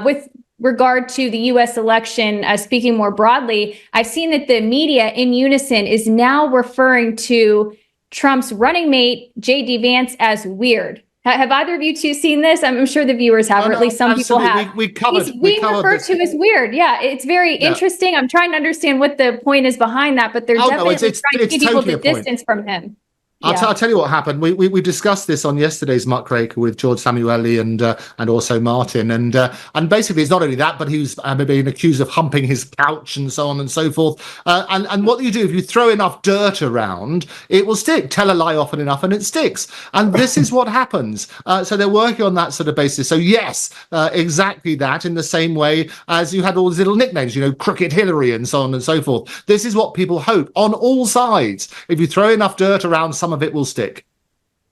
Speaker 2: With regard to the U.S. election, speaking more broadly, I've seen that the media in unison is now referring to Trump's running mate, J.D. Vance, as weird. Have either of you two seen this? I'm sure the viewers have, or at least some people have. He's being referred to as weird. Yeah, it's very interesting. I'm trying to understand what the point is behind that, but they're definitely trying to give people the distance from him.
Speaker 3: I'll tell you what happened. We discussed this on yesterday's Muckraker with George Samueli and also Martin. And basically, it's not only that, but he was being accused of humping his couch and so on and so forth. And what you do, if you throw enough dirt around, it will stick. Tell a lie often enough and it sticks. And this is what happens. So they're working on that sort of basis. So yes, exactly that, in the same way as you had all these little nicknames, you know, Crooked Hillary and so on and so forth. This is what people hope on all sides. If you throw enough dirt around, some of it will stick.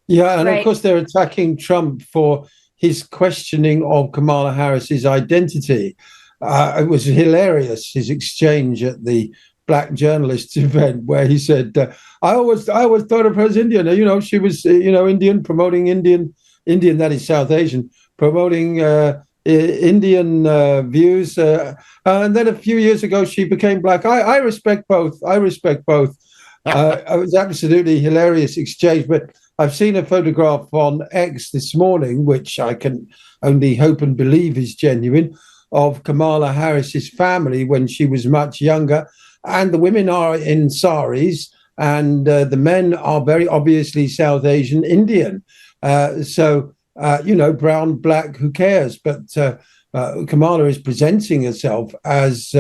Speaker 4: Yeah, and of course they're attacking Trump for his questioning of Kamala Harris's identity. It was hilarious, his exchange at the Black Journalists event, where he said, I always thought of her as Indian. You know, she was, Indian, promoting Indian, that is South Asian, promoting Indian views. And then a few years ago, she became black. I respect both. It was absolutely hilarious exchange, but I've seen a photograph on X this morning, which I can only hope and believe is genuine, of Kamala Harris's family when she was much younger. And the women are in saris and the men are very obviously South Asian Indian. So, brown, black, who cares? But Kamala is presenting herself as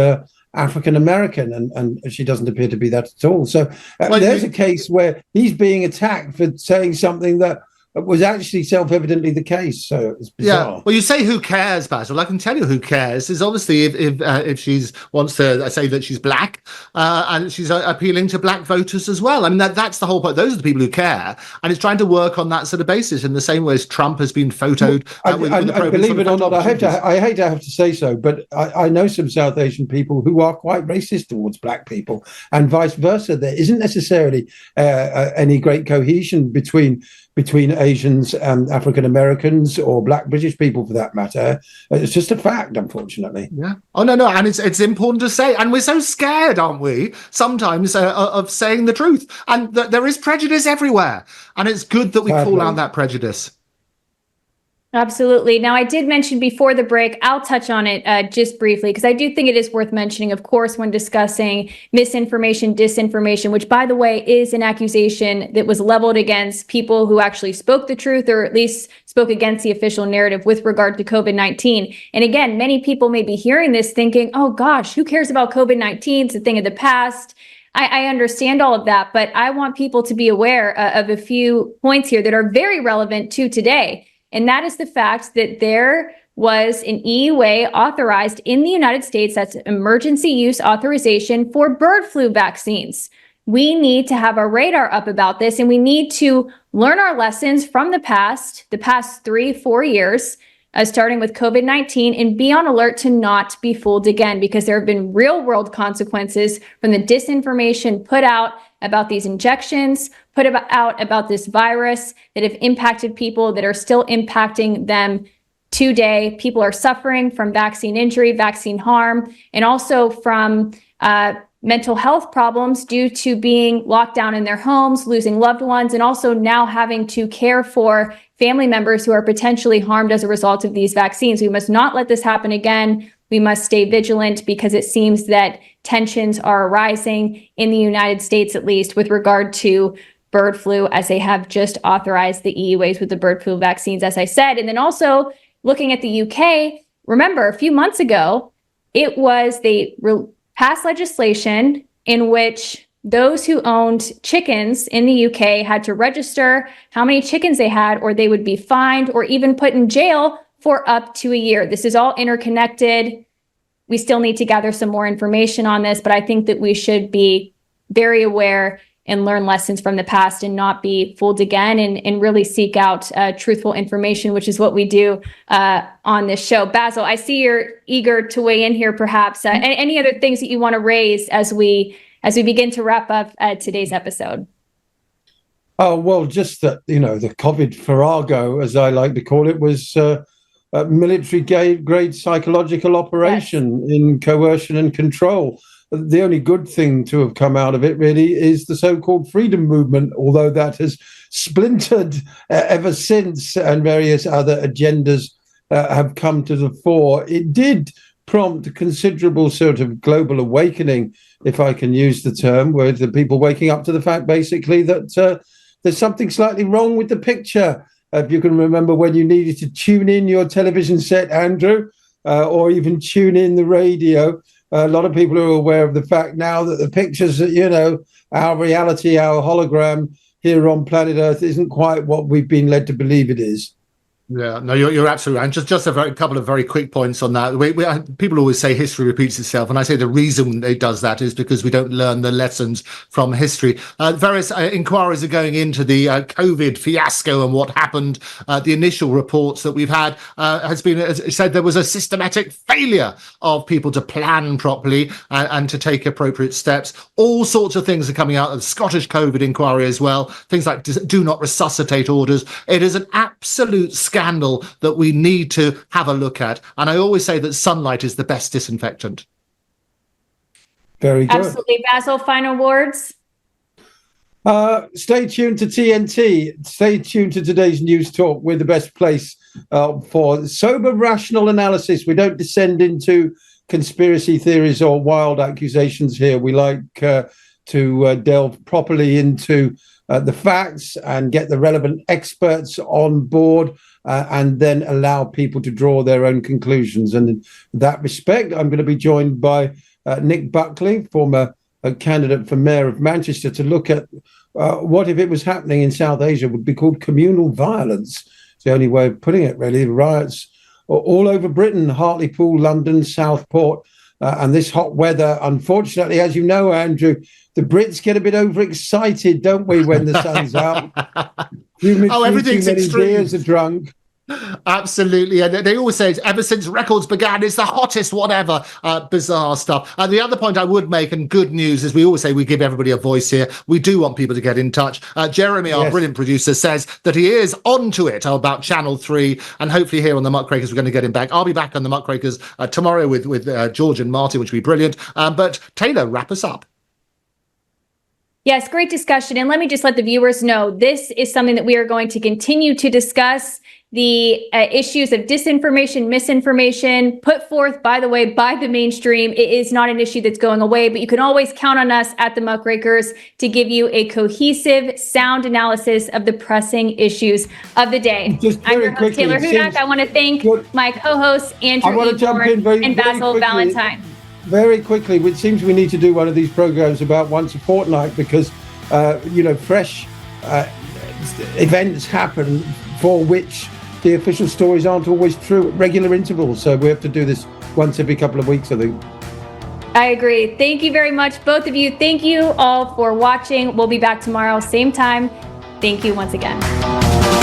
Speaker 4: African-American, and she doesn't appear to be that at all. So there's a case where he's being attacked for saying something that was actually self-evidently the case. So it's bizarre.
Speaker 3: Yeah. Well, you say who cares, Basil. I can tell you who cares. Is obviously if she wants to say that she's black and she's appealing to black voters as well. I mean, that's the whole point. Those are the people who care, and it's trying to work on that sort of basis in the same way as Trump has been photoed. With the
Speaker 4: believe it or not, I hate to have to say so, but I know some South Asian people who are quite racist towards black people, and vice versa. There isn't necessarily any great cohesion between Asians and African Americans or black British people, for that matter. It's just a fact, unfortunately.
Speaker 3: Yeah. Oh, no, and it's important to say, and we're so scared, aren't we, sometimes of saying the truth, and there is prejudice everywhere, and it's good that we call out that prejudice.
Speaker 2: Absolutely. Now, I did mention before the break, I'll touch on it just briefly, because I do think it is worth mentioning, of course, when discussing misinformation, disinformation, which, by the way, is an accusation that was leveled against people who actually spoke the truth, or at least spoke against the official narrative with regard to COVID-19. And again, many people may be hearing this thinking, oh, gosh, who cares about COVID-19? It's a thing of the past. I understand all of that, but I want people to be aware of a few points here that are very relevant to today. And that is the fact that there was an EUA authorized in the United States, that's emergency use authorization for bird flu vaccines. We need to have our radar up about this, and we need to learn our lessons from the past 3-4 years, starting with COVID-19, and be on alert to not be fooled again, because there have been real world consequences from the disinformation put out about these injections, put out about this virus that have impacted people, that are still impacting them today. People are suffering from vaccine injury, vaccine harm, and also from mental health problems due to being locked down in their homes, losing loved ones, and also now having to care for family members who are potentially harmed as a result of these vaccines. We must not let this happen again. We must stay vigilant, because it seems that tensions are arising in the United States, at least with regard to bird flu, as they have just authorized the EUAs with the bird flu vaccines, as I said. And then also looking at the UK, remember a few months ago, they passed legislation in which those who owned chickens in the UK had to register how many chickens they had, or they would be fined or even put in jail for up to a year. This is all interconnected. We still need to gather some more information on this, but I think that we should be very aware and learn lessons from the past and not be fooled again, and really seek out truthful information, which is what we do on this show. Basil, I see you're eager to weigh in here, perhaps. Any other things that you want to raise as we begin to wrap up today's episode?
Speaker 4: Oh, well, just that, the COVID farrago, as I like to call it, was a military-grade psychological operation in coercion and control. The only good thing to have come out of it, really, is the so-called freedom movement, although that has splintered ever since, and various other agendas have come to the fore. It did prompt a considerable sort of global awakening, if I can use the term, with the people waking up to the fact, basically, that there's something slightly wrong with the picture. If you can remember when you needed to tune in your television set, Andrew, or even tune in the radio, a lot of people are aware of the fact now that the pictures, our reality, our hologram here on planet Earth isn't quite what we've been led to believe it is.
Speaker 3: Yeah, no, you're absolutely right. And just a couple of very quick points on that. People always say history repeats itself, and I say the reason it does that is because we don't learn the lessons from history. Various inquiries are going into the COVID fiasco and what happened. The initial reports that we've had has been said there was a systematic failure of people to plan properly and to take appropriate steps. All sorts of things are coming out of the Scottish COVID inquiry as well. Things like do not resuscitate orders. It is an absolute scandal that we need to have a look at. And I always say that sunlight is the best disinfectant.
Speaker 4: Very good.
Speaker 2: Absolutely. Basil, final words?
Speaker 4: Stay tuned to TNT. Stay tuned to today's News Talk. We're the best place for sober, rational analysis. We don't descend into conspiracy theories or wild accusations here. We like to delve properly into the facts and get the relevant experts on board, and then allow people to draw their own conclusions. And in that respect, I'm going to be joined by Nick Buckley, former candidate for Mayor of Manchester, to look at what if it was happening in South Asia would be called communal violence. It's the only way of putting it, really. The riots all over Britain, Hartlepool, London, Southport, and this hot weather. Unfortunately, as you know, Andrew, the Brits get a bit overexcited, don't we, when the sun's out?
Speaker 3: Everything's
Speaker 4: too many
Speaker 3: extreme.
Speaker 4: beers are drunk.
Speaker 3: Absolutely. And they always say, ever since records began, it's the hottest whatever. Bizarre stuff. And the other point I would make, and good news, is we always say we give everybody a voice here. We do want people to get in touch. Jeremy, our brilliant producer, says that he is onto it about Channel 3, and hopefully here on the Muckrakers we're going to get him back. I'll be back on the Muckrakers tomorrow with George and Martin, which will be brilliant. But Taylor, wrap us up.
Speaker 2: Yes, great discussion. And let me just let the viewers know, this is something that we are going to continue to discuss. The issues of disinformation, misinformation put forth, by the way, by the mainstream. It is not an issue that's going away, but you can always count on us at the Muckrakers to give you a cohesive, sound analysis of the pressing issues of the day. I'm your host, Taylor Hudak. I want to thank my co-hosts, Andrew Eborn and Basil Valentine.
Speaker 4: Very quickly, it seems we need to do one of these programs about once a fortnight because, fresh events happen for which the official stories aren't always true at regular intervals. So we have to do this once every couple of weeks, I think.
Speaker 2: I agree. Thank you very much, both of you. Thank you all for watching. We'll be back tomorrow, same time. Thank you once again.